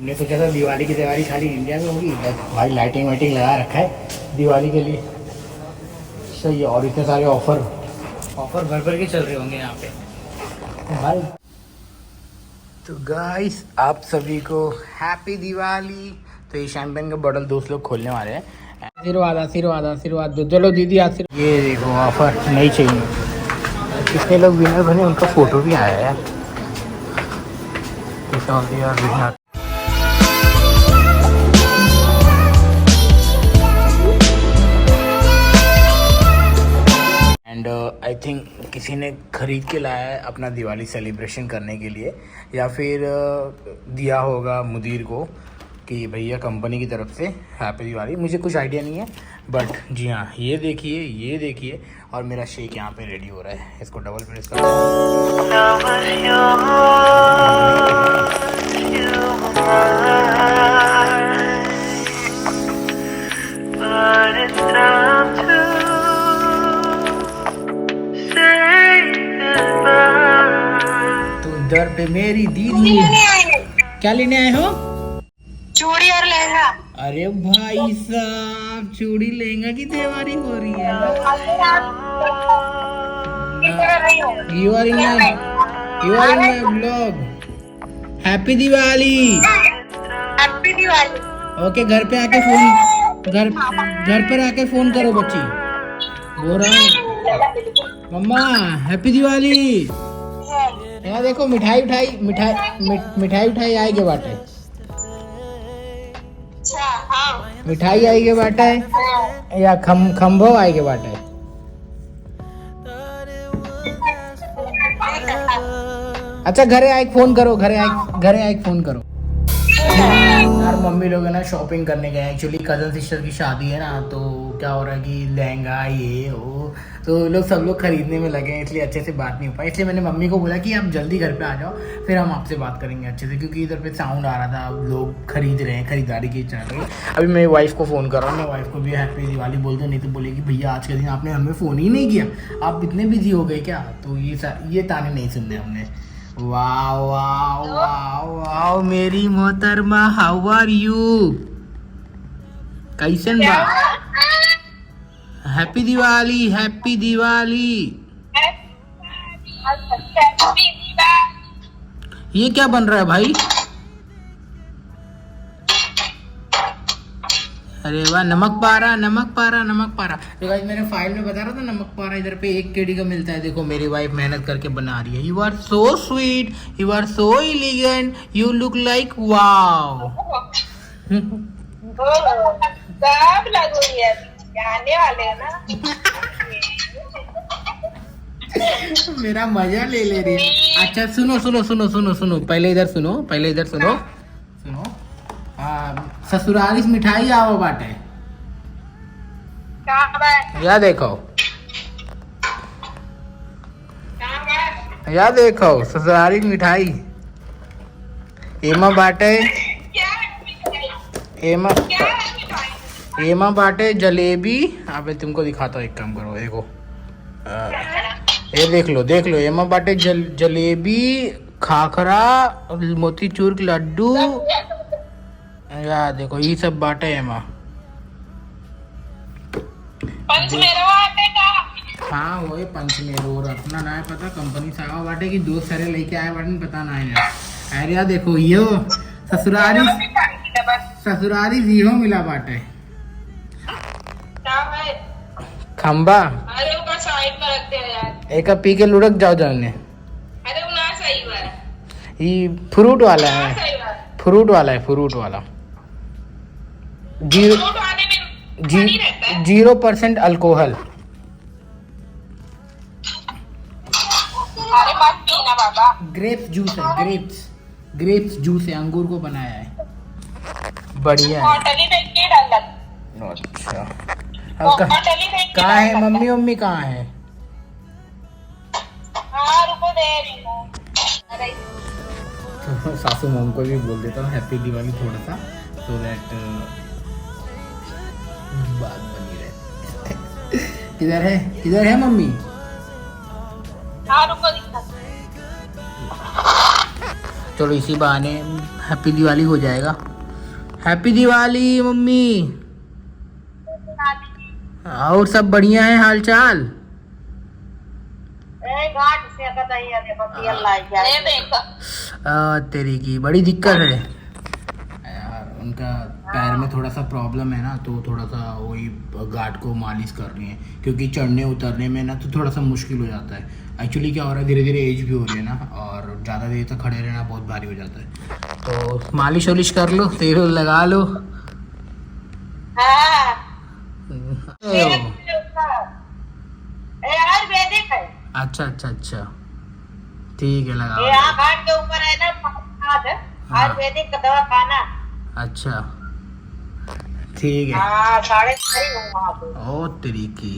हमने सोचा था दिवाली की तैयारी खाली इंडिया में होगी, भाई लाइटिंग वाइटिंग लगा रखा है दिवाली के लिए। सही है। और इतने सारे ऑफर भर भर के चल रहे होंगे यहाँ पे भाई। तो गाइस आप सभी को हैप्पी दिवाली। तो ये शैम्पेन का बॉटल दोस्त लोग खोलने वाले हैं। आशीर्वाद आशीर्वाद आशीर्वाद दो, चलो दीदी आशीर्वाद। ये देखो ऑफर नहीं चाहिए। कितने लोग विनर बने उनका फोटो भी आया है। विनर एंड आई थिंक किसी ने खरीद के लाया है अपना दिवाली सेलिब्रेशन करने के लिए, या फिर दिया होगा मुदीर को कि भैया कंपनी की तरफ से हैप्पी दिवाली। मुझे कुछ आइडिया नहीं है, बट जी हाँ ये देखिए। और मेरा शेक यहाँ पे रेडी हो रहा है। इसको डबल प्रेस कर इधर पे मेरी दीदी क्या लेने आए हो? चूड़ी और लहंगा। अरे भाई साहब चूड़ी लहंगा की तैयारी हो रही है। You are in my blog. Happy Diwali. Happy Diwali. Okay घर पे आके फोन घर पर आके फोन करो बच्ची। बोल रहा हूँ मम्मा हैप्पी दिवाली। यहाँ देखो मिठाई आई के बाटे। अच्छा हाँ। मिठाई आई के बाटे या खम्भो आई के बाटे। अच्छा घरे आए फोन करो। यार मम्मी लोग है ना शॉपिंग करने गए। एक्चुअली कजन सिस्टर की शादी है ना, तो क्या हो रहा है कि लहंगा ये हो, तो लोग सब लोग खरीदने में लगे हैं, इसलिए अच्छे से बात नहीं हो पाई। इसलिए मैंने मम्मी को बोला कि आप जल्दी घर पे आ जाओ, फिर हम आपसे बात करेंगे अच्छे से, क्योंकि इधर पे साउंड आ रहा था, लोग खरीद रहे हैं, खरीदारी की चल रही है। अभी मेरी वाइफ को फ़ोन कर रहा हूँ। मैं वाइफ को भी हैप्पी दिवाली बोल दो, नहीं तो बोलेगी भैया आज के दिन आपने हमें फ़ोन ही नहीं किया, आप इतने बिजी हो गए क्या। तो ये ताने नहीं सुनने हमने। वाह वाह वाह वाह मेरी मोहतरमा, हाउ आर यू? कैसन बा? हैप्पी दिवाली। ये क्या बन रहा है भाई? अरे वाह नमक पारा। तो गाइस मैंने फाइल में बता रहा था नमक पारा इधर पे 1 केडी का मिलता है। देखो मेरी वाइफ मेहनत करके बना रही है। You are so sweet, you are so elegant, you look like wow. सब लगोगी आने वाले हैं ना। मेरा मजा ले रही है। अच्छा सुनो पहले इधर सुनो। ससुरालिस मिठाई आओ बाटे। या देखो ससुरालिस मिठाई एमा बाटे। एमा बाटे जलेबी। अबे तुमको दिखाता हूँ, एक काम करो देखो। ये देख लो एमा बाटे जलेबी, खाखरा, मोतीचूर के लड्डू। या देखो ये सब बाटे एमा। हाँ वही पंचमेरो। और अपना ना है पता, कंपनी से आवा बाटे कि दोस्त सारे लेके आए बाटे, पता ना है। अरे यार देखो यो ससुरारी जीरो मिला बाटे। खंबा एक पी के लुढ़क जाओ जाने। ये फ्रूट वाला है। 0% अल्कोहल। ग्रेप्स जूस है, अंगूर को बनाया है, बढ़िया है। अच्छा कहाँ है मम्मी कहाँ है? तो सासू मॉम को भी बोल देता हूँ हैप्पी दिवाली थोड़ा सा, सो दैट बात बनी रहे। किधर है मम्मी? चलो इसी बहाने हैप्पी दिवाली हो जाएगा। Happy Diwali mummy. और सब बढ़िया है हाल चाल? तेरी की बड़ी दिक्कत है यार, उनका पैर में थोड़ा सा प्रॉब्लम है ना, तो थोड़ा सा वही गार्ड को मालिश कर रही है, क्योंकि चढ़ने उतरने में ना तो थोड़ा सा मुश्किल हो जाता है। एक्चुअली क्या हो रहा है, धीरे धीरे एज भी हो रही है ना, और ज़्यादा देर तक खड़े रहना बहुत भारी हो जाता है। तो मालिश वालिश कर लो, तेल लगा लो। आयुर्वेदिक है। अच्छा अच्छा अच्छा, ठीक है लगा। यहाँ घाट के ऊपर है ना आयुर्वेदिक का दवा खाना। अच्छा ठीक है। 4:30 हूँ वहाँ पे। ओ तेरी की,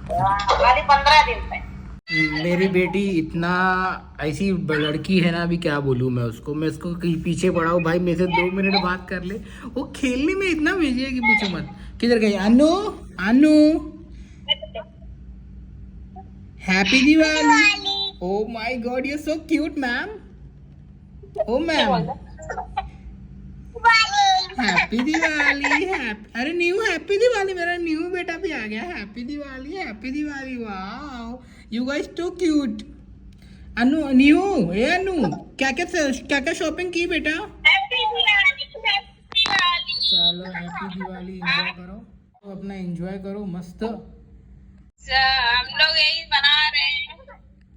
खाली 15 दिन में। मेरी बेटी इतना ऐसी लड़की है ना, अभी क्या बोलूँ मैं उसको, मैं उसको कहीं पीछे पड़ा हूँ भाई, मेरे से 2 मिनट बात कर ले। वो खेलने में इतना बिजी है कि पूछो मत। किधर गई Anu? Anu happy Diwali. Oh my god you so cute ma'am. Oh ma'am happy Diwali. अरे न्यू हैप्पी दिवाली, मेरा न्यू बेटा भी आ गया। Happy Diwali happy Diwali. Wow you guys too cute. Anu new, ए अनु क्या क्या शॉपिंग की बेटा? Happy Diwali, happy Diwali. चलो हैप्पी दिवाली एंजॉय करो, तो अपना एंजॉय करो मस्त। हम लोग यही बना रहे हैं,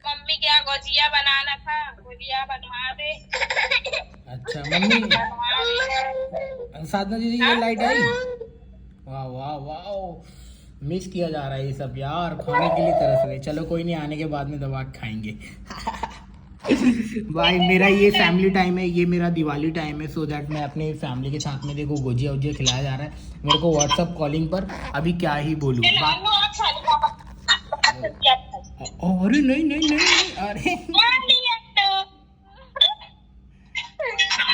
मम्मी क्या गुजिया बनाना था, गुजिया बनवा दे। अच्छा मम्मी, साधना दीदी की लाइट आई। वाह वाह वाह, मिस किया जा रहा है ये सब यार, खाने के लिए तरस रहे। चलो कोई नहीं, आने के बाद में दबा के खाएंगे। भाई मेरा ये फैमिली टाइम है, ये मेरा दिवाली टाइम है, सो दैट मैं अपने फैमिली के साथ में, देखो गुजिया उजिया खिलाया जा रहा है मेरे को व्हाट्सअप कॉलिंग पर। अभी क्या ही बोलूँ। अरे नहीं नहीं नहीं, अरे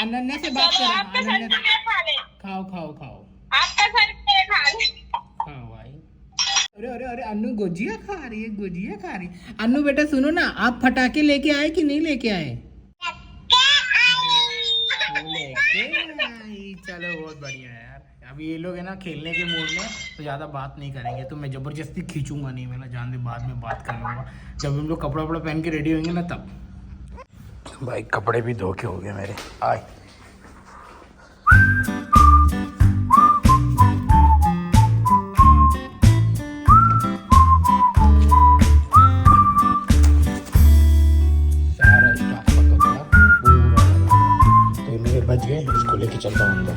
अनन्या से बात करो। अनन्या खाओ खाओ खाओ खाओ भाई। अरे अरे अरे अनु गुजिया खा रही है, गुजिया खा रही है। अनु बेटा सुनो ना, आप फटाके लेके आए कि नहीं लेके आए? लेके आई। चलो बहुत बढ़िया है यार। अभी ये लोग है ना खेलने के मूड में, तो ज़्यादा बात नहीं करेंगे, तो मैं ज़बरदस्ती खींचूंगा नहीं, मैं ना जान दे, बाद में बात कर लूँगा जब हम लोग कपड़ा वपड़ा पहन के रेडी होंगे ना तब। भाई कपड़े भी धो के हो गए मेरे। आए सारा स्टाफ का कपड़ा पूरा लगा, तो मेरे बच गए, इसको लेके चलता हूँ अंदर।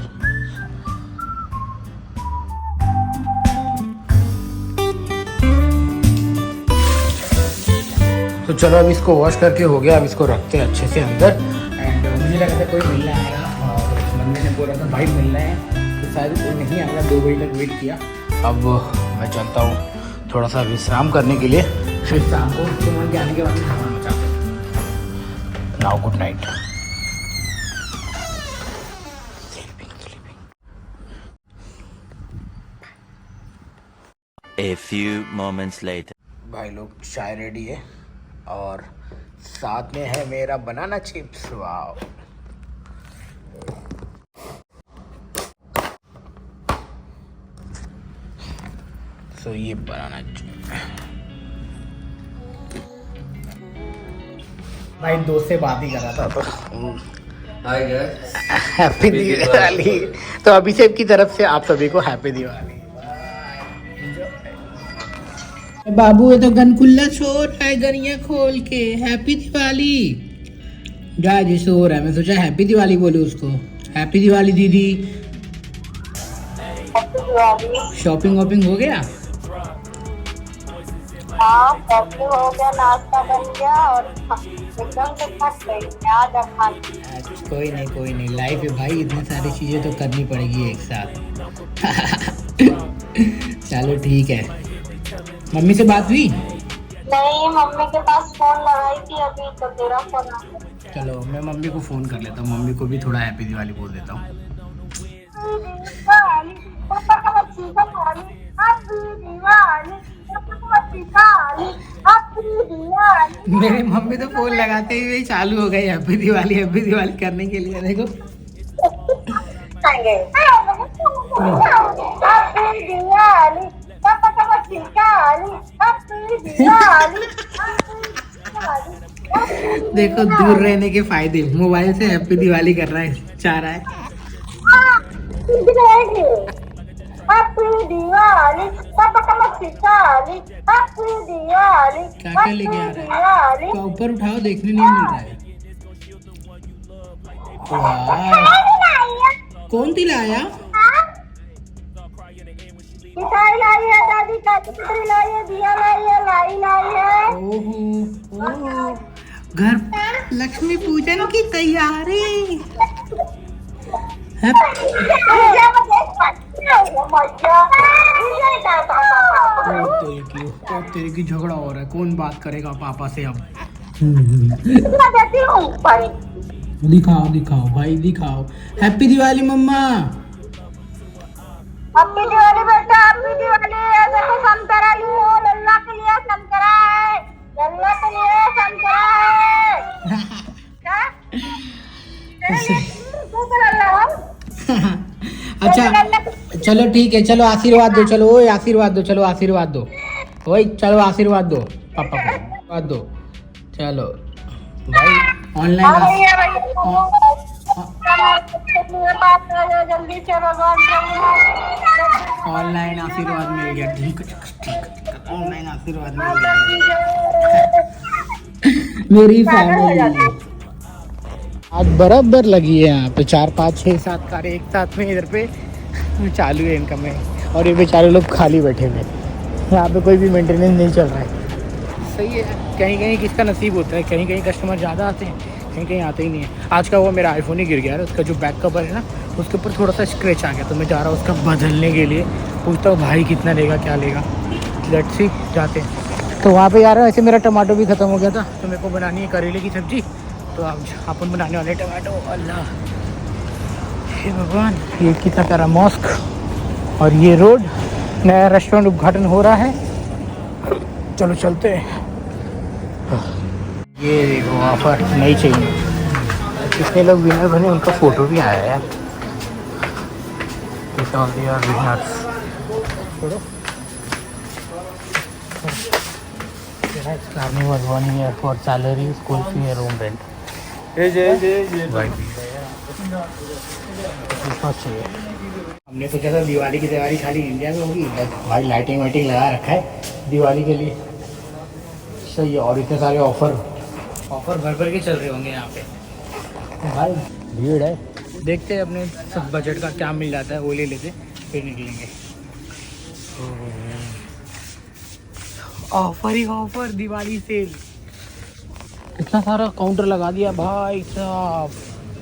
तो चलो अब इसको वॉश करके हो गया, अब इसको रखते हैं अच्छे से अंदर। एंड मुझे लगा था कोई मिलना आएगा, और मम्मी ने बोला था भाई मिलना है, तो शायद कोई नहीं आएगा। 2 बजे तक वेट किया। अब मैं चलता हूँ थोड़ा सा विश्राम करने के लिए, फिर शाम को सुमन के आने के बाद खाना मचाते हैं। Now good night. A few moments later. भाई लोग चाय रेडी है, और साथ में है मेरा बनाना चिप्स। वाओ सो ये बनाना चिप्स। भाई दोस्त से बात ही कर रहा था, तो हाय गाइस, हैप्पी दिवाली। तो अभिषेक की तरफ से आप सभी को हैप्पी दिवाली। बाबू ये तो गन खुला सो रहा है, गरिया खोल के। हैप्पी दिवाली। गाजी सो रहा है, मैं सोचा हैप्पी दिवाली बोलूं उसको। हैप्पी दिवाली दीदी। शॉपिंग वॉपिंग हो गया? हाँ शॉपिंग हो गया, नाश्ता बन गया, और एकदम से थक गई आज खाने। कोई नहीं लाइफ है भाई, इतनी सारी चीजें तो करनी पड़ेगी एक साथ। चलो ठीक है। मम्मी से बात हुई? नहीं, मम्मी के पास फोन लगाई थी अभी, तो तेरा फोन आ गया। चलो मैं मम्मी को फोन कर लेता हूँ, मम्मी को भी थोड़ा हैप्पी दिवाली बोल देता हूँ। मेरी मम्मी तो फोन लगाते ही वही चालू हो गई हैप्पी दिवाली करने के लिए। देखो देखो दूर रहने के फायदे, मोबाइल से हैप्पी दिवाली कर रहा है, चाह रहा है। क्या क्या लेके आ रहा है? तो ऊपर उठाओ, देखने नहीं मिल रहा है। वाह, कौन दिलाया? मिठाई लाई है दादी, काजू लाई है, दिया लाई है, लाई है। ओहो, घर लक्ष्मी पूजन की तैयारी। तेरे की झगड़ा हो रहा है, कौन बात करेगा पापा से अब? दिखाओ दिखाओ भाई, दिखाओ। हैप्पी दिवाली मम्मा। हैप्पी दिवाली बेटा, हैप्पी दिवाली। देखो संतरा ली हो, लल्ला के लिए संतरा है, लल्ला के लिए संतरा है। क्या? अच्छा चलो ठीक है, चलो आशीर्वाद दो, चलो ओए आशीर्वाद दो, चलो आशीर्वाद दो, ओए चलो आशीर्वाद दो पापा को, आशीर्वाद दो। चलो भाई ऑनलाइन जल्दी से भगवान आशीर्वाद मिल गया। ठीक ऑनलाइन आशीर्वाद मिल गया। मेरी फैमिली आज बराबर लगी है यहाँ पे, 4 5 6 7 कारें एक साथ में इधर पे चालू है इनका में, और ये बेचारे लोग खाली बैठे हुए, यहाँ पे कोई भी मेंटेनेंस नहीं चल रहा है। सही है, कहीं कहीं किसका नसीब होता है, कहीं कहीं कस्टमर ज़्यादा आते हैं, कहीं कहीं आते ही नहीं है। आज का वो मेरा आईफोन ही गिर गया है, उसका जो बैक कवर है ना, उसके ऊपर थोड़ा सा स्क्रैच आ गया, तो मैं जा रहा हूँ उसका बदलने के लिए। पूछता हूँ भाई कितना लेगा, क्या लेगा, लेट्स सी जाते हैं। तो वहाँ पे जा रहा हूँ। ऐसे मेरा टमाटो भी ख़त्म हो गया था, तो मेरे को बनानी है करेले की सब्ज़ी, तो अब अपन बनाने वाले टमाटो। अल्लाह हे भगवान, ये कितना प्यारा मॉस्क, और ये रोड, नया रेस्टोरेंट उद्घाटन हो रहा है। चलो चलते हैं। ये देखो ऑफर नहीं चाहिए, कितने लोग विनर बने उनका फ़ोटो भी आया है यार। Carnival 1 year for salary, school fee, room rent। चाहिए। हमने सोचा था दिवाली की तैयारी खाली इंडिया में होगी, भाई लाइटिंग वाइटिंग लगा रखा है दिवाली के लिए। सही है, और इतने सारे ऑफर भर भर के चल रहे होंगे यहाँ पे, भाई भीड़ है। देखते हैं अपने सब बजट का क्या मिल जाता है, वो ले लेते फिर निकलेंगे। ऑफर ही ऑफर, दिवाली सेल, इतना सारा काउंटर लगा दिया भाई साहब,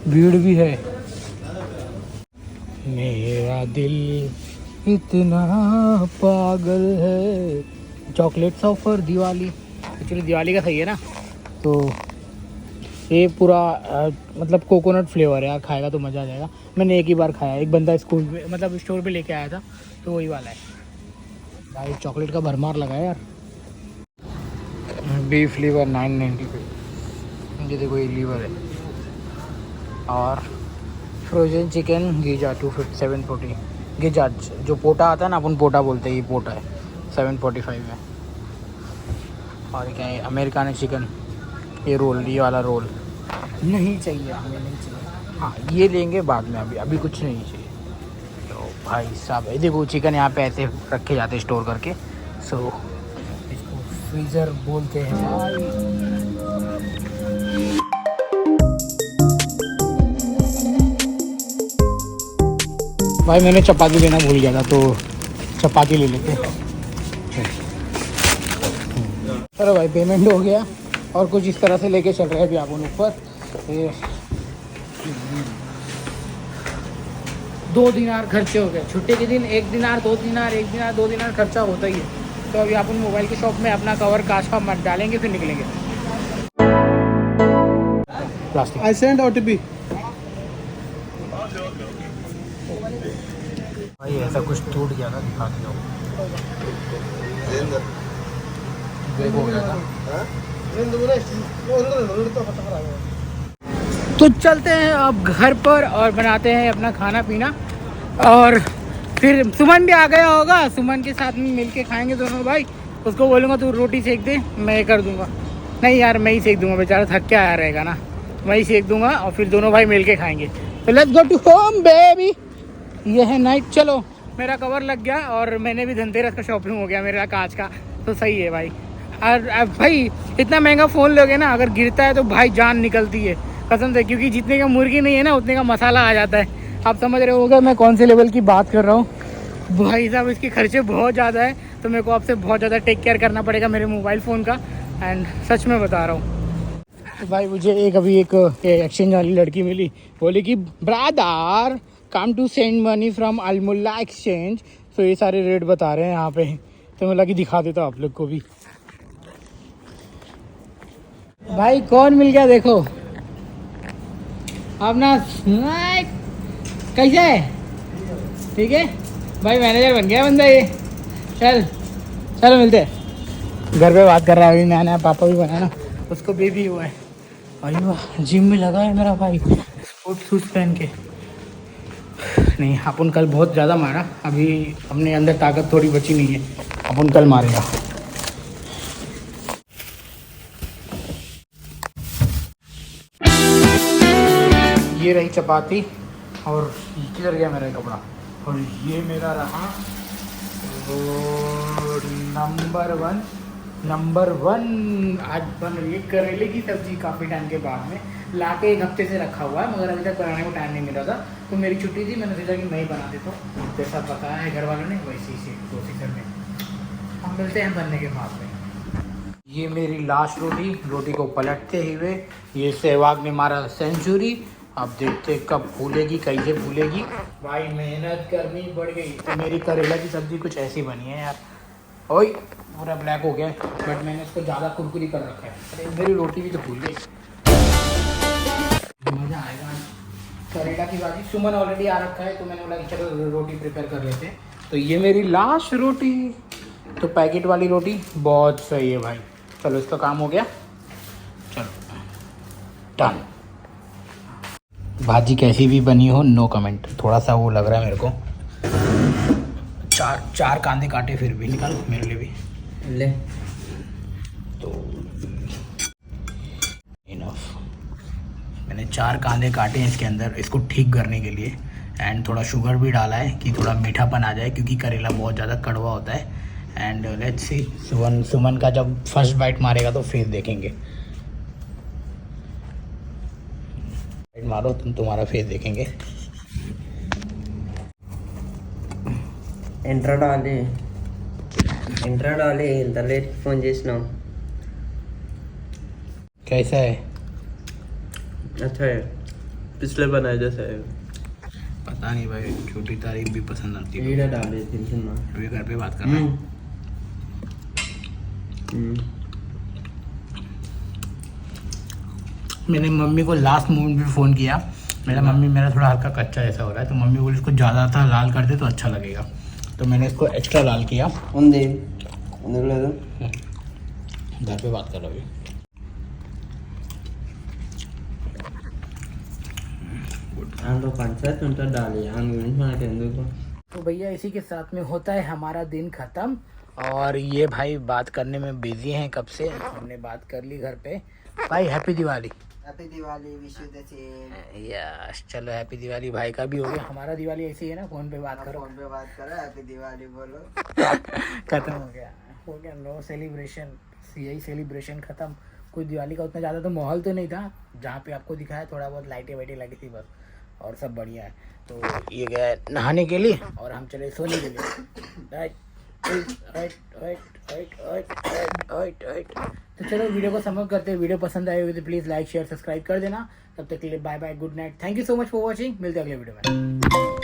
भीड़ भी है। मेरा दिल इतना पागल है। Chocolates offer Diwali, actually Diwali का सही है ना। तो ये पूरा मतलब कोकोनट फ्लेवर है यार, खाएगा तो मज़ा आ जाएगा। मैंने एक ही बार खाया, एक बंदा स्कूल में मतलब स्टोर पे लेके आया था, तो वही वाला है भाई। चॉकलेट का भरमार लगा है यार। बीफ लीवर 990 ये देखो, ये लीवर है। और फ्रोजन चिकन गीजा 740, गीजा जो पोटा आता है ना, अपन पोटा बोलते हैं, ये पोटा है 745 में। और क्या है, अमेरिकान चिकन, ये रोल, ये वाला रोल नहीं चाहिए हमें, नहीं चाहिए। हाँ ये लेंगे बाद में, अभी कुछ नहीं चाहिए। तो भाई साहब ये देखो, चिकन यहाँ पे ऐसे रखे जाते हैं स्टोर करके, सो इसको फ्रीज़र बोलते हैं भाई। मैंने चपाती लेना भूल गया था, तो चपाती ले लेते। चलो भाई, पेमेंट हो गया, और कुछ इस तरह से लेके चल रहे हैं अभी आप ऊपर। 2 दिनार खर्चे हो गए छुट्टी के दिन, 1 दिनार 2 दिनार, 1 दिनार 2 दिनार खर्चा होता ही है। तो अभी अपन मोबाइल की शॉप में अपना कवर कांच का मत डालेंगे, फिर निकलेंगे। Plastic I send OTP। भाई ऐसा कुछ टूट गया था, दिखा दो। ब्रेक हो गया था। तो चलते हैं अब घर पर और बनाते हैं अपना खाना पीना, और फिर सुमन भी आ गया होगा, सुमन के साथ में मिलके खाएंगे दोनों भाई। उसको बोलूँगा तू रोटी सेक दे, मैं कर दूंगा। नहीं यार मैं ही सेक दूंगा, बेचारा थक के आया रहेगा ना, मैं ही सेक दूंगा और फिर दोनों भाई मिलके खाएंगे। तो let's go to home baby. ये है नाइट। चलो मेरा कवर लग गया और मैंने भी धनतेरस का शॉपिंग हो गया मेरा कांच का, तो सही है भाई। और भाई इतना महंगा फ़ोन लोगे ना, अगर गिरता है तो भाई जान निकलती है कसम से, क्योंकि जितने का मुर्गी नहीं है ना उतने का मसाला आ जाता है। आप समझ रहे होगे मैं कौन से लेवल की बात कर रहा हूँ। भाई साहब इसके खर्चे बहुत ज़्यादा है, तो मेरे को आपसे बहुत ज़्यादा टेक केयर करना पड़ेगा मेरे मोबाइल फ़ोन का, एंड सच में बता रहा हूँ। तो भाई मुझे अभी एक एक्सचेंज वाली लड़की मिली, बोली कि brother come to send money from Almulla exchange. तो ये सारे रेट बता रहे हैं यहाँ पे, तो मैं लगी दिखा देता आप लोग को भी। भाई कौन मिल गया देखो अपना, कैसे है? ठीक है भाई, मैनेजर बन गया बंदा ये। चलो मिलते हैं। घर पे बात कर रहा है अभी, नया नया पापा भी बना ना, उसको बेबी हुआ है। अरे वाह जिम में लगा है मेरा भाई स्पोर्ट शूज पहन के। नहीं अपन कल बहुत ज़्यादा मारा, अभी अपने अंदर ताकत थोड़ी बची नहीं है, अपन कल मारेगा। ये रही चपाती, और किधर गया मेरा कपड़ा, और ये मेरा रहा नंबर वन आज बन रही है करेले की सब्जी। काफ़ी टाइम के बाद में लाके 1 हफ्ते से रखा हुआ है, मगर अभी तक बनाने को टाइम नहीं मिला था, तो मेरी छुट्टी थी, मैंने सोचा कि मैं ही बना देता हूँ। जैसा बताया है घर वालों ने वैसे ही से कोशिश करने। हम मिलते हैं बनने के बाद में। ये मेरी लास्ट रोटी को पलटते हुए ये सहवाग ने मारा सेंचुरी। अब देखते कब फूलेगी, कैसे फूलेगी। भाई मेहनत करनी पड़ गई। तो मेरी करेला की सब्ज़ी कुछ ऐसी बनी है यार, ओए पूरा ब्लैक हो गया, बट मैंने इसको ज़्यादा कुरकुरी कर रखा है। अरे मेरी रोटी भी तो फूल गई। मज़ा आएगा। करेला की भाजी, सुमन ऑलरेडी आ रखा है, तो मैंने बोला कि चलो रोटी प्रिपेयर कर लेते हैं। तो ये मेरी लास्ट रोटी, तो पैकेट वाली रोटी बहुत सही है भाई। चलो इसका काम हो गया, चलो डन। भाजी कैसी भी बनी हो नो कमेंट, थोड़ा सा वो लग रहा है मेरे को। चार कांदे काटे फिर भी, निकाल मेरे लिए भी ले। तो इनफ, मैंने 4 कांदे काटे हैं इसके अंदर, इसको ठीक करने के लिए। एंड थोड़ा शुगर भी डाला है कि थोड़ा मीठापन आ जाए, क्योंकि करेला बहुत ज़्यादा कड़वा होता है। एंड लेट्स सी सुमन का जब फर्स्ट बाइट मारेगा तो फिर देखेंगे। मारो तुम्हारा फेस देखेंगे। इंट्रा डाले इंత लेट फोन చేసినావు। कैसा है? अच्छा है, पिछले बनाया जैसा है। पता नहीं भाई, छोटी तारीफ भी पसंद आती है। वीडियो डाले తెలుసునా, अभी घर पे बात कर रहा हूँ। मैंने मम्मी को लास्ट मोमेंट में फ़ोन किया। मम्मी मेरा थोड़ा हल्का कच्चा ऐसा हो रहा है, तो मम्मी बोली इसको ज़्यादा था लाल कर दे तो अच्छा लगेगा, तो मैंने इसको एक्स्ट्रा लाल किया। ఉంది ఎందుకు లేదు, घर पे बात कर रहा हूँ। అందులో పంచాయతీ ఉంటుంది डाली आन गुరించి మనకి ఎందుకు। तो भैया इसी के साथ में होता है हमारा दिन ख़त्म। और ये भाई बात करने में बिजी हैं कब से, हमने बात कर ली घर पे। भाई happy Diwali. Happy Diwali, wish you the same. Yes चलो हैप्पी दिवाली भाई का भी हो गया। हमारा दिवाली ऐसी है ना, फोन पे बात करो, फोन पे बात करो, हैप्पी दिवाली बोलो। खत्म हो गया नो सेलिब्रेशन। यही सेलिब्रेशन खत्म। कोई दिवाली का उतना ज़्यादा तो माहौल तो नहीं था, जहाँ पे आपको दिखाया थोड़ा बहुत लाइटें वाइटें लगी थी बस, और सब बढ़िया है। तो ये गया नहाने के लिए और हम चले सोने के लिए। तो चलो वीडियो को समाप्त करते हैं। वीडियो पसंद आई हुई तो प्लीज़ लाइक शेयर सब्सक्राइब कर देना। तब तक के लिए bye bye, good night, thank you so much for watching. मिलते हैं अगले वीडियो में।